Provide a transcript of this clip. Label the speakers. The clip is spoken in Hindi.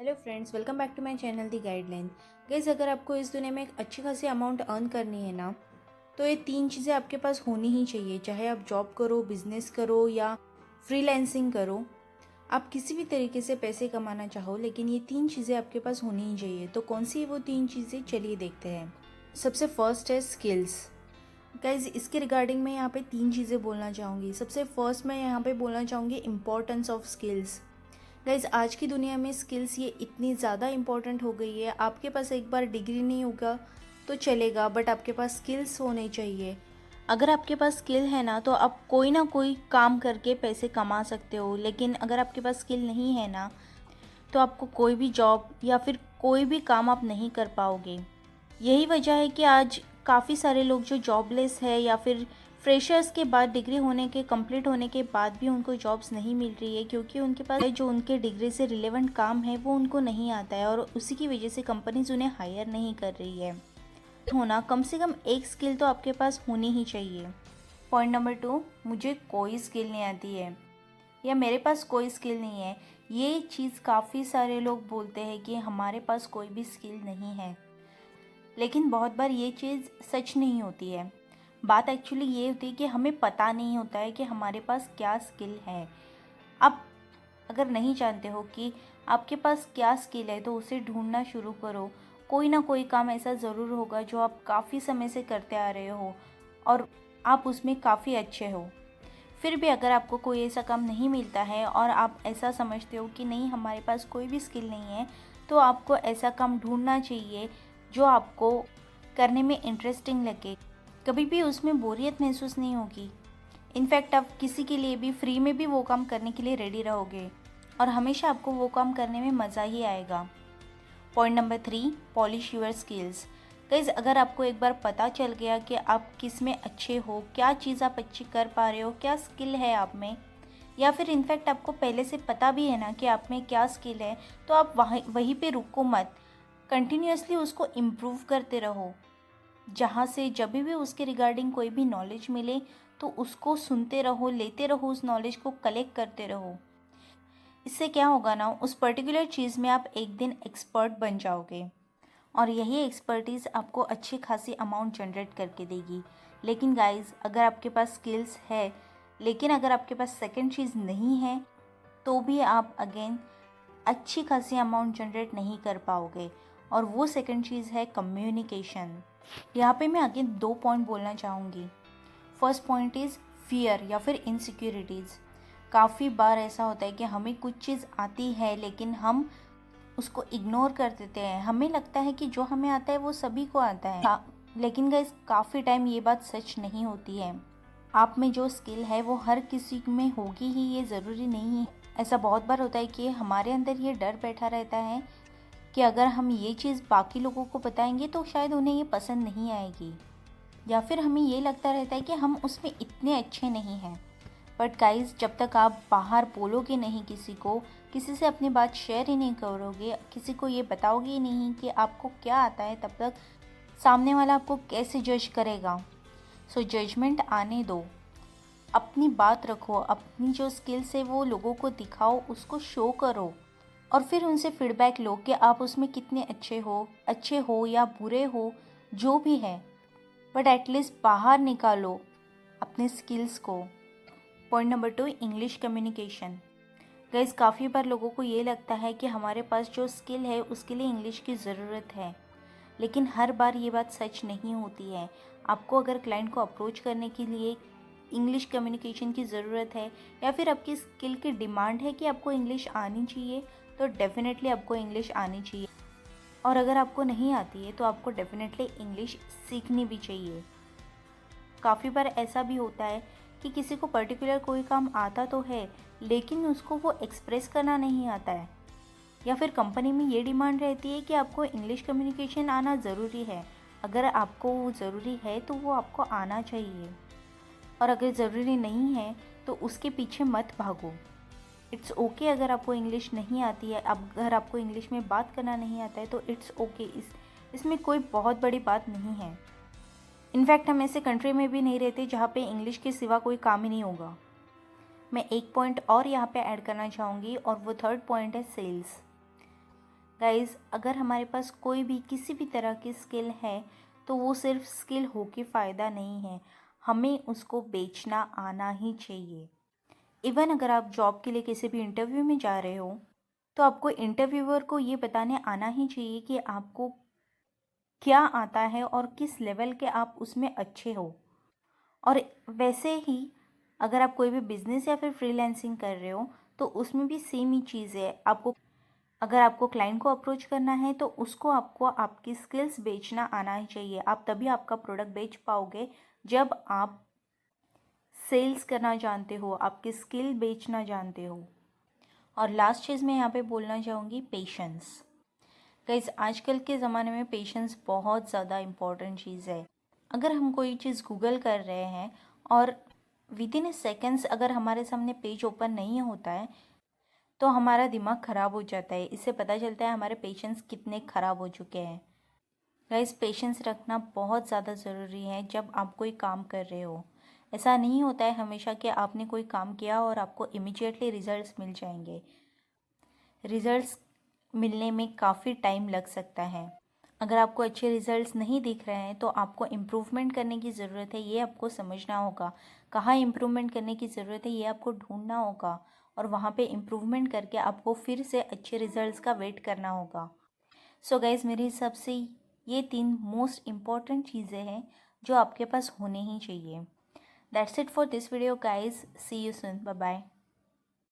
Speaker 1: Hello friends, welcome back to my channel the guideline. Guys, अगर आपको इस दुनिया में एक अच्छी खासी अमाउंट अर्न करनी है ना, तो ये 3 चीज़ें आपके पास होनी ही चाहिए। चाहे आप जॉब करो, बिजनेस करो या फ्रीलांसिंग करो, आप किसी भी तरीके से पैसे कमाना चाहो, लेकिन ये 3 चीज़ें आपके पास होनी ही चाहिए। तो कौन सी है वो 3 चीज़ें, चलिए देखते हैं। सबसे फर्स्ट है स्किल्स। गाइज, इसके रिगार्डिंग मैं यहाँ पे 3 चीज़ें बोलना चाहूँगी। सबसे फर्स्ट मैं यहाँ पे बोलना चाहूँगी इम्पोर्टेंस ऑफ स्किल्स। गाइज, आज की दुनिया में स्किल्स ये इतनी ज़्यादा इम्पॉर्टेंट हो गई है। आपके पास एक बार डिग्री नहीं होगा तो चलेगा, बट आपके पास स्किल्स होने चाहिए। अगर आपके पास स्किल है ना, तो आप कोई ना कोई काम करके पैसे कमा सकते हो। लेकिन अगर आपके पास स्किल नहीं है ना, तो आपको कोई भी जॉब या फिर कोई भी काम आप नहीं कर पाओगे। यही वजह है कि आज काफ़ी सारे लोग जो जॉबलेस है या फिर फ्रेशर्स के बाद डिग्री होने के कंप्लीट होने के बाद भी उनको जॉब्स नहीं मिल रही है, क्योंकि उनके पास जो उनके डिग्री से रिलेवेंट काम है वो उनको नहीं आता है, और उसी की वजह से कंपनीज उन्हें हायर नहीं कर रही है। होना कम से कम एक स्किल तो आपके पास होनी ही चाहिए। पॉइंट नंबर 2, मुझे कोई स्किल नहीं आती है या मेरे पास कोई स्किल नहीं है। ये चीज़ काफ़ी सारे लोग बोलते हैं कि हमारे पास कोई भी स्किल नहीं है, लेकिन बहुत बार ये चीज़ सच नहीं होती है। बात एक्चुअली ये होती है कि हमें पता नहीं होता है कि हमारे पास क्या स्किल है। आप अगर नहीं जानते हो कि आपके पास क्या स्किल है, तो उसे ढूंढना शुरू करो। कोई ना कोई काम ऐसा ज़रूर होगा जो आप काफ़ी समय से करते आ रहे हो और आप उसमें काफ़ी अच्छे हो। फिर भी अगर आपको कोई ऐसा काम नहीं मिलता है और आप ऐसा समझते हो कि नहीं, हमारे पास कोई भी स्किल नहीं है, तो आपको ऐसा काम ढूंढना चाहिए जो आपको करने में इंटरेस्टिंग लगे। कभी भी उसमें बोरियत महसूस नहीं होगी। इनफैक्ट आप किसी के लिए भी फ्री में भी वो काम करने के लिए रेडी रहोगे और हमेशा आपको वो काम करने में मज़ा ही आएगा। Point number 3, polish your skills. Guys, अगर आपको एक बार पता चल गया कि आप किस में अच्छे हो, क्या चीज़ आप अच्छी कर पा रहे हो, क्या स्किल है आप में, या फिर इनफैक्ट आपको पहले से पता भी है ना कि आप में क्या स्किल है, तो आप वहीं पे रुको मत। कंटिन्यूअसली उसको इम्प्रूव करते रहो। जहाँ से जब भी उसके रिगार्डिंग कोई भी नॉलेज मिले, तो उसको सुनते रहो, लेते रहो, उस नॉलेज को कलेक्ट करते रहो। इससे क्या होगा ना, उस पर्टिकुलर चीज़ में आप एक दिन एक्सपर्ट बन जाओगे और यही एक्सपर्टीज़ आपको अच्छी खासी अमाउंट जनरेट करके देगी। लेकिन गाइस, अगर आपके पास स्किल्स है, लेकिन अगर आपके पास सेकंड चीज़ नहीं है, तो भी आप अगेन अच्छी खासी अमाउंट जनरेट नहीं कर पाओगे। और वो सेकंड चीज़ है कम्युनिकेशन। यहाँ पे मैं अगेन 2 पॉइंट बोलना चाहूँगी। फर्स्ट पॉइंट इज़ फियर या फिर इनसिक्योरिटीज़। काफ़ी बार ऐसा होता है कि हमें कुछ चीज़ आती है, लेकिन हम उसको इग्नोर कर देते हैं। हमें लगता है कि जो हमें आता है वो सभी को आता है, लेकिन गाइस, काफ़ी टाइम ये बात सच नहीं होती है। आप में जो स्किल है वो हर किसी में होगी ही, ये ज़रूरी नहीं है। ऐसा बहुत बार होता है कि हमारे अंदर ये डर बैठा रहता है कि अगर हम ये चीज़ बाकी लोगों को बताएंगे तो शायद उन्हें ये पसंद नहीं आएगी, या फिर हमें ये लगता रहता है कि हम उसमें इतने अच्छे नहीं हैं। बट गाइज, जब तक आप बाहर बोलोगे नहीं किसी को, किसी से अपनी बात शेयर ही नहीं करोगे, किसी को ये बताओगे ही नहीं कि आपको क्या आता है, तब तक सामने वाला आपको कैसे जज करेगा। सो जजमेंट आने दो, अपनी बात रखो, अपनी जो स्किल्स है वो लोगों को दिखाओ, उसको शो करो और फिर उनसे फीडबैक लो कि आप उसमें कितने अच्छे हो या बुरे हो, जो भी है, बट एटलीस्ट बाहर निकालो अपने स्किल्स को। Point number 2, English communication. Guys, काफ़ी बार लोगों को ये लगता है कि हमारे पास जो स्किल है उसके लिए इंग्लिश की ज़रूरत है, लेकिन हर बार ये बात सच नहीं होती है। आपको अगर क्लाइंट को अप्रोच करने के लिए इंग्लिश कम्युनिकेशन की ज़रूरत है, या फिर आपकी स्किल की डिमांड है कि आपको इंग्लिश आनी चाहिए, तो डेफिनेटली आपको इंग्लिश आनी चाहिए। और अगर आपको नहीं आती है तो आपको डेफिनेटली इंग्लिश सीखनी भी चाहिए। काफ़ी बार ऐसा भी होता है कि किसी को पर्टिकुलर कोई काम आता तो है, लेकिन उसको वो एक्सप्रेस करना नहीं आता है, या फिर कंपनी में ये डिमांड रहती है कि आपको इंग्लिश कम्युनिकेशन आना ज़रूरी है। अगर आपको वो ज़रूरी है तो वो आपको आना चाहिए, और अगर ज़रूरी नहीं है तो उसके पीछे मत भागो। इट्स ओके अगर आपको इंग्लिश नहीं आती है, अगर आपको इंग्लिश में बात करना नहीं आता है, तो इट्स ओके। इसमें कोई बहुत बड़ी बात नहीं है। इनफैक्ट हम ऐसे कंट्री में भी नहीं रहते जहाँ पे इंग्लिश के सिवा कोई काम ही नहीं होगा। मैं एक पॉइंट और यहाँ पे ऐड करना चाहूँगी, और वो थर्ड पॉइंट है सेल्स। गाइज़, अगर हमारे पास कोई भी किसी भी तरह की स्किल है तो वो सिर्फ स्किल हो के फ़ायदा नहीं है, हमें उसको बेचना आना ही चाहिए। इवन अगर आप जॉब के लिए किसी भी इंटरव्यू में जा रहे हो तो आपको इंटरव्यूअर को ये बताने आना ही चाहिए कि आपको क्या आता है और किस लेवल के आप उसमें अच्छे हो। और वैसे ही अगर आप कोई भी बिजनेस या फिर फ्रीलांसिंग कर रहे हो तो उसमें भी सेम ही चीज़ है। आपको अगर आपको क्लाइंट को अप्रोच करना है तो उसको आपको आपकी स्किल्स बेचना आना ही चाहिए। आप तभी आपका प्रोडक्ट बेच पाओगे जब आप सेल्स करना जानते हो, आपकी स्किल बेचना जानते हो। और लास्ट चीज़ मैं यहाँ पे बोलना चाहूँगी, पेशेंस। गाइस, आजकल के ज़माने में पेशेंस बहुत ज़्यादा इम्पॉर्टेंट चीज़ है। अगर हम कोई चीज़ गूगल कर रहे हैं और विद इन सेकेंड्स अगर हमारे सामने पेज ओपन नहीं होता है तो हमारा दिमाग ख़राब हो जाता है। इससे पता चलता है हमारे पेशेंस कितने ख़राब हो चुके हैं। गाइस, पेशेंस रखना बहुत ज़्यादा ज़रूरी है जब आप कोई काम कर रहे हो। ऐसा नहीं होता है हमेशा कि आपने कोई काम किया और आपको इमीडिएटली रिजल्ट्स मिल जाएंगे। रिजल्ट्स मिलने में काफ़ी टाइम लग सकता है। अगर आपको अच्छे रिजल्ट्स नहीं दिख रहे हैं तो आपको इम्प्रूवमेंट करने की ज़रूरत है, ये आपको समझना होगा। कहाँ इम्प्रूवमेंट करने की ज़रूरत है ये आपको ढूंढना होगा और वहाँ पे इम्प्रूवमेंट करके आपको फिर से अच्छे रिजल्ट्स का वेट करना होगा। सो गाइज़, मेरे हिसाब से ये 3 मोस्ट इम्पॉर्टेंट चीज़ें हैं जो आपके पास होने ही चाहिए। That's it for this video guys, see you soon, bye bye.